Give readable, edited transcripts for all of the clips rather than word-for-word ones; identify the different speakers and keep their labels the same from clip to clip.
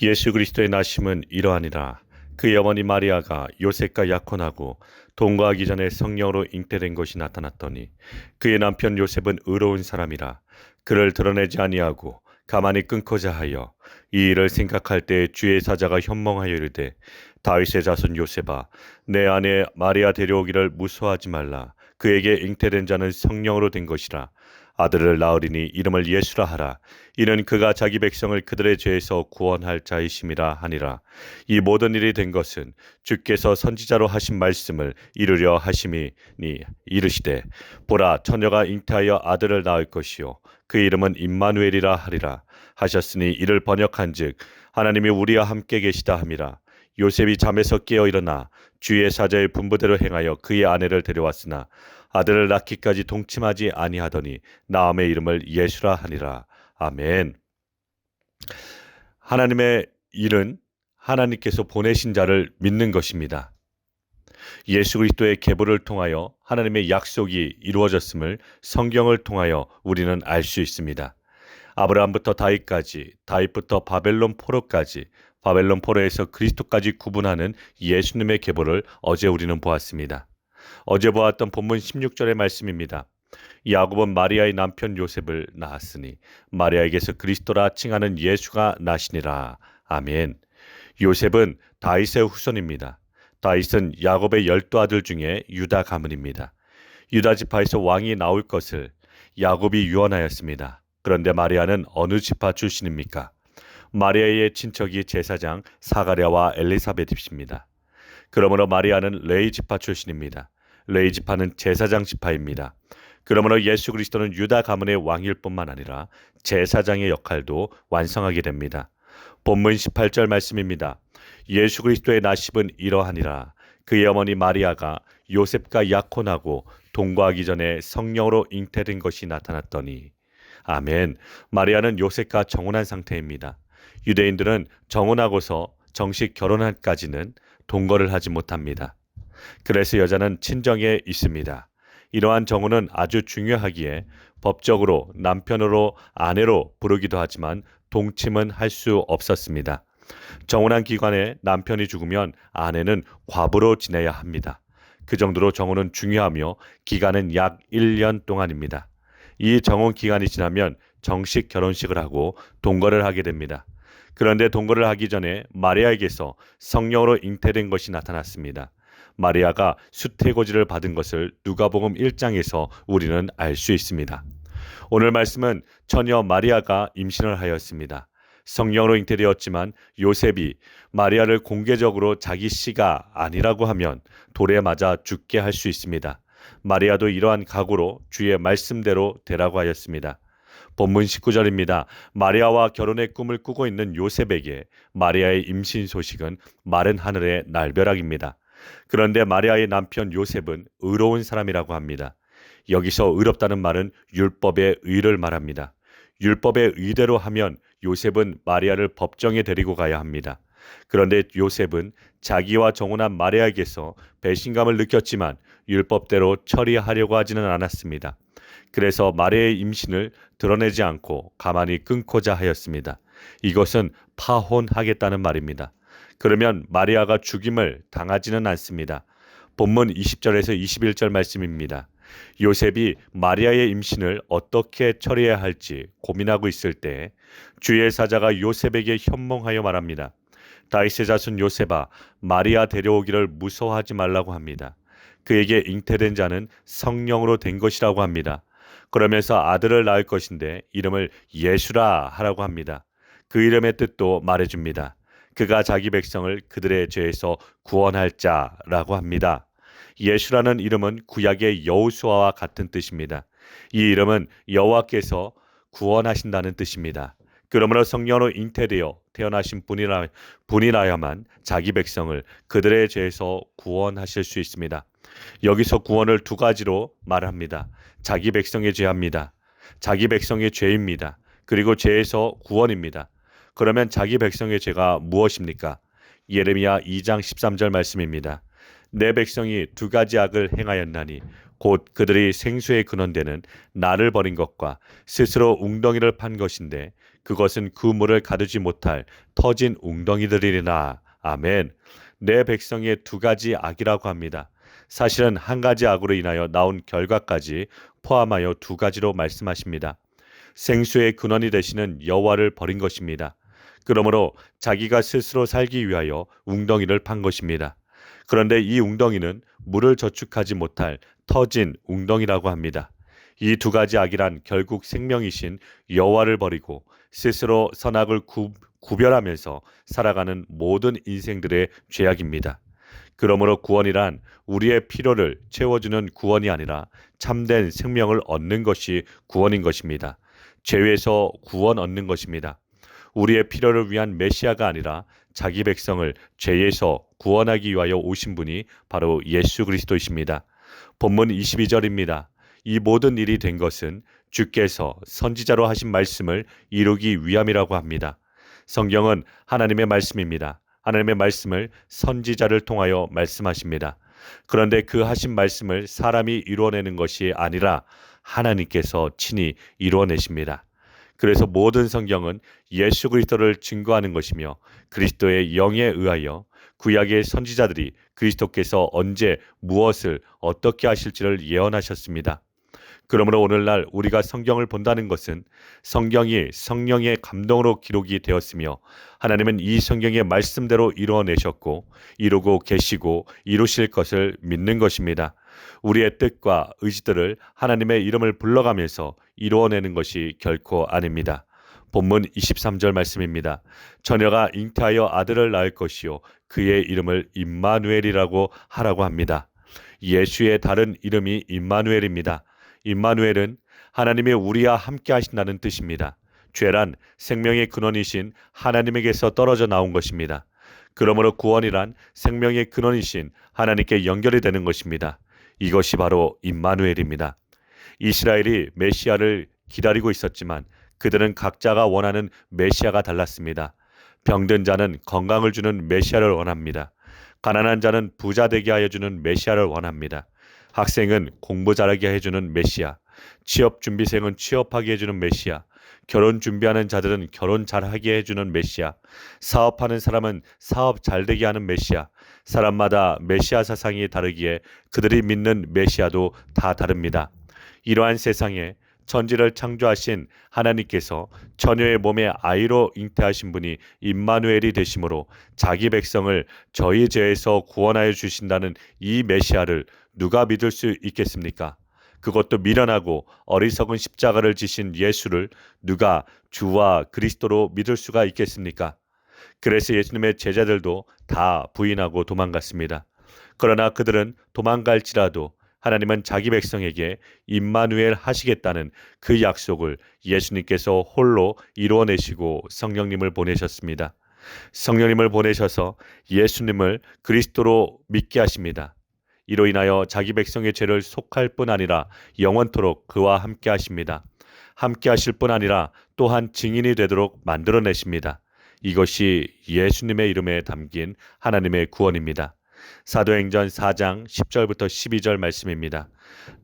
Speaker 1: 예수 그리스도의 나심은 이러하니라. 그의 어머니 마리아가 요셉과 약혼하고 동거하기 전에 성령으로 잉태된 것이 나타났더니 그의 남편 요셉은 의로운 사람이라 그를 드러내지 아니하고 가만히 끊고자 하여 이 일을 생각할 때 주의 사자가 현몽하여 이르되 다윗의 자손 요셉아 내 아내 마리아 데려오기를 무서워하지 말라. 그에게 잉태된 자는 성령으로 된 것이라. 아들을 낳으리니 이름을 예수라 하라. 이는 그가 자기 백성을 그들의 죄에서 구원할 자이심이라 하니라. 이 모든 일이 된 것은 주께서 선지자로 하신 말씀을 이루려 하심이니 이르시되 보라 처녀가 잉태하여 아들을 낳을 것이요 그 이름은 임마누엘이라 하리라 하셨으니 이를 번역한즉 하나님이 우리와 함께 계시다 함이라. 요셉이 잠에서 깨어 일어나 주의 사자의 분부대로 행하여 그의 아내를 데려왔으나 아들을 낳기까지 동침하지 아니하더니 나음의 이름을 예수라 하니라. 아멘. 하나님의 일은 하나님께서 보내신 자를 믿는 것입니다. 예수 그리스도의 계보를 통하여 하나님의 약속이 이루어졌음을 성경을 통하여 우리는 알 수 있습니다. 아브라함부터 다윗까지, 다윗부터 바벨론 포로까지, 바벨론 포로에서 그리스도까지 구분하는 예수님의 계보를 어제 우리는 보았습니다. 어제 보았던 본문 16절의 말씀입니다. 야곱은 마리아의 남편 요셉을 낳았으니 마리아에게서 그리스도라 칭하는 예수가 나시니라. 아멘. 요셉은 다윗의 후손입니다. 다윗은 야곱의 12아들 중에 유다 가문입니다. 유다 지파에서 왕이 나올 것을 야곱이 유언하였습니다. 그런데 마리아는 어느 지파 출신입니까? 마리아의 친척이 제사장 사가랴와 엘리사벳입니다. 그러므로 마리아는 레위 지파 출신입니다. 레위 지파는 제사장 지파입니다. 그러므로 예수 그리스도는 유다 가문의 왕일 뿐만 아니라 제사장의 역할도 완성하게 됩니다. 본문 18절 말씀입니다. 예수 그리스도의 나심은 이러하니라. 그의 어머니 마리아가 요셉과 약혼하고 동거하기 전에 성령으로 잉태된 것이 나타났더니 아멘. 마리아는 요셉과 정혼한 상태입니다. 유대인들은 정혼하고서 정식 결혼한까지는 동거를 하지 못합니다. 그래서 여자는 친정에 있습니다. 이러한 정혼은 아주 중요하기에 법적으로 남편으로 아내로 부르기도 하지만 동침은 할 수 없었습니다. 정혼한 기간에 남편이 죽으면 아내는 과부로 지내야 합니다. 그 정도로 정혼은 중요하며 기간은 약 1년 동안입니다. 이 정혼 기간이 지나면 정식 결혼식을 하고 동거를 하게 됩니다. 그런데 동거를 하기 전에 마리아에게서 성령으로 잉태된 것이 나타났습니다. 마리아가 수태고지를 받은 것을 누가복음 1장에서 우리는 알 수 있습니다. 오늘 말씀은 처녀 마리아가 임신을 하였습니다. 성령으로 잉태되었지만 요셉이 마리아를 공개적으로 자기 씨가 아니라고 하면 돌에 맞아 죽게 할 수 있습니다. 마리아도 이러한 각오로 주의 말씀대로 되라고 하였습니다. 본문 19절입니다. 마리아와 결혼의 꿈을 꾸고 있는 요셉에게 마리아의 임신 소식은 마른 하늘의 날벼락입니다. 그런데 마리아의 남편 요셉은 의로운 사람이라고 합니다. 여기서 의롭다는 말은 율법의 의를 말합니다. 율법의 의대로 하면 요셉은 마리아를 법정에 데리고 가야 합니다. 그런데 요셉은 자기와 정혼한 마리아에게서 배신감을 느꼈지만 율법대로 처리하려고 하지는 않았습니다. 그래서 마리아의 임신을 드러내지 않고 가만히 끊고자 하였습니다. 이것은 파혼하겠다는 말입니다. 그러면 마리아가 죽임을 당하지는 않습니다. 본문 20절에서 21절 말씀입니다. 요셉이 마리아의 임신을 어떻게 처리해야 할지 고민하고 있을 때 주의 사자가 요셉에게 현몽하여 말합니다. 다윗의 자손 요셉아 마리아 데려오기를 무서워하지 말라고 합니다. 그에게 잉태된 자는 성령으로 된 것이라고 합니다. 그러면서 아들을 낳을 것인데 이름을 예수라 하라고 합니다. 그 이름의 뜻도 말해줍니다. 그가 자기 백성을 그들의 죄에서 구원할 자라고 합니다. 예수라는 이름은 구약의 여호수아와 같은 뜻입니다. 이 이름은 여호와께서 구원하신다는 뜻입니다. 그러므로 성령으로 잉태되어 태어나신 분이라야만 자기 백성을 그들의 죄에서 구원하실 수 있습니다. 여기서 구원을 두 가지로 말합니다. 자기 백성의 죄입니다. 자기 백성의 죄입니다. 그리고 죄에서 구원입니다. 그러면 자기 백성의 죄가 무엇입니까? 예레미야 2장 13절 말씀입니다. 내 백성이 두 가지 악을 행하였나니 곧 그들이 생수의 근원되는 나를 버린 것과 스스로 웅덩이를 판 것인데 그것은 그 물을 가두지 못할 터진 웅덩이들이리라. 아멘. 내 백성의 두 가지 악이라고 합니다. 사실은 한 가지 악으로 인하여 나온 결과까지 포함하여 두 가지로 말씀하십니다. 생수의 근원이 되시는 여호와를 버린 것입니다. 그러므로 자기가 스스로 살기 위하여 웅덩이를 판 것입니다. 그런데 이 웅덩이는 물을 저축하지 못할 터진 웅덩이라고 합니다. 이 두 가지 악이란 결국 생명이신 여호와를 버리고 스스로 선악을 구별하면서 살아가는 모든 인생들의 죄악입니다. 그러므로 구원이란 우리의 필요를 채워주는 구원이 아니라 참된 생명을 얻는 것이 구원인 것입니다. 죄에서 구원 얻는 것입니다. 우리의 필요를 위한 메시아가 아니라 자기 백성을 죄에서 구원하기 위하여 오신 분이 바로 예수 그리스도이십니다. 본문 22절입니다. 이 모든 일이 된 것은 주께서 선지자로 하신 말씀을 이루기 위함이라고 합니다. 성경은 하나님의 말씀입니다. 하나님의 말씀을 선지자를 통하여 말씀하십니다. 그런데 그 하신 말씀을 사람이 이루어내는 것이 아니라 하나님께서 친히 이루어내십니다. 그래서 모든 성경은 예수 그리스도를 증거하는 것이며 그리스도의 영에 의하여 구약의 선지자들이 그리스도께서 언제 무엇을 어떻게 하실지를 예언하셨습니다. 그러므로 오늘날 우리가 성경을 본다는 것은 성경이 성령의 감동으로 기록이 되었으며 하나님은 이 성경의 말씀대로 이루어내셨고 이루고 계시고 이루실 것을 믿는 것입니다. 우리의 뜻과 의지들을 하나님의 이름을 불러가면서 이루어내는 것이 결코 아닙니다. 본문 23절 말씀입니다. 처녀가 잉태하여 아들을 낳을 것이요 그의 이름을 임마누엘이라고 하라고 합니다. 예수의 다른 이름이 임마누엘입니다. 임마누엘은 하나님이 우리와 함께 하신다는 뜻입니다. 죄란 생명의 근원이신 하나님에게서 떨어져 나온 것입니다. 그러므로 구원이란 생명의 근원이신 하나님께 연결이 되는 것입니다. 이것이 바로 임마누엘입니다. 이스라엘이 메시아를 기다리고 있었지만 그들은 각자가 원하는 메시아가 달랐습니다. 병든 자는 건강을 주는 메시아를 원합니다. 가난한 자는 부자 되게 하여 주는 메시아를 원합니다. 학생은 공부 잘하게 해주는 메시아, 취업 준비생은 취업하게 해주는 메시아, 결혼 준비하는 자들은 결혼 잘하게 해주는 메시아, 사업하는 사람은 사업 잘되게 하는 메시아, 사람마다 메시아 사상이 다르기에 그들이 믿는 메시아도 다 다릅니다. 이러한 세상에 천지를 창조하신 하나님께서 처녀의 몸에 아이로 잉태하신 분이 임마누엘이 되심으로 자기 백성을 저희 죄에서 구원하여 주신다는 이 메시아를 누가 믿을 수 있겠습니까? 그것도 미련하고 어리석은 십자가를 지신 예수를 누가 주와 그리스도로 믿을 수가 있겠습니까? 그래서 예수님의 제자들도 다 부인하고 도망갔습니다. 그러나 그들은 도망갈지라도 하나님은 자기 백성에게 임마누엘 하시겠다는 그 약속을 예수님께서 홀로 이루어내시고 성령님을 보내셨습니다. 성령님을 보내셔서 예수님을 그리스도로 믿게 하십니다. 이로 인하여 자기 백성의 죄를 속할 뿐 아니라 영원토록 그와 함께 하십니다. 함께 하실 뿐 아니라 또한 증인이 되도록 만들어내십니다. 이것이 예수님의 이름에 담긴 하나님의 구원입니다. 사도행전 4장 10절부터 12절 말씀입니다.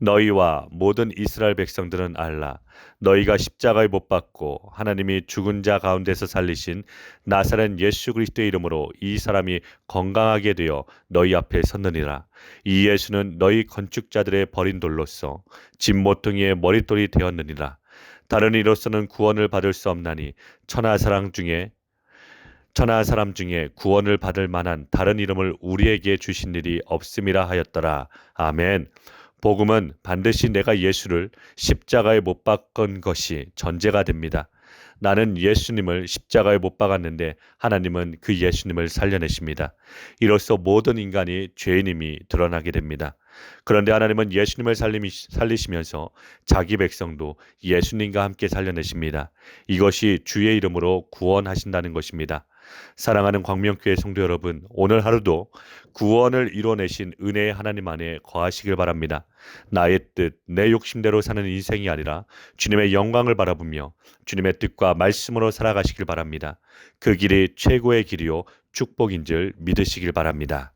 Speaker 1: 너희와 모든 이스라엘 백성들은 알라. 너희가 십자가에 못 박고 하나님이 죽은 자 가운데서 살리신 나사렛 예수 그리스도의 이름으로 이 사람이 건강하게 되어 너희 앞에 섰느니라. 이 예수는 너희 건축자들의 버린 돌로서 집 모퉁이의 머릿돌이 되었느니라. 다른 이로서는 구원을 받을 수 없나니 천하 사람 중에 구원을 받을 만한 다른 이름을 우리에게 주신 일이 없음이라 하였더라. 아멘. 복음은 반드시 내가 예수를 십자가에 못 박은 것이 전제가 됩니다. 나는 예수님을 십자가에 못 박았는데 하나님은 그 예수님을 살려내십니다. 이로써 모든 인간이 죄인임이 드러나게 됩니다. 그런데 하나님은 예수님을 살리시면서 자기 백성도 예수님과 함께 살려내십니다. 이것이 주의 이름으로 구원하신다는 것입니다. 사랑하는 광명교회 성도 여러분, 오늘 하루도 구원을 이뤄내신 은혜의 하나님 안에 거하시길 바랍니다. 나의 뜻, 내 욕심대로 사는 인생이 아니라 주님의 영광을 바라보며 주님의 뜻과 말씀으로 살아가시길 바랍니다. 그 길이 최고의 길이요 축복인 줄 믿으시길 바랍니다.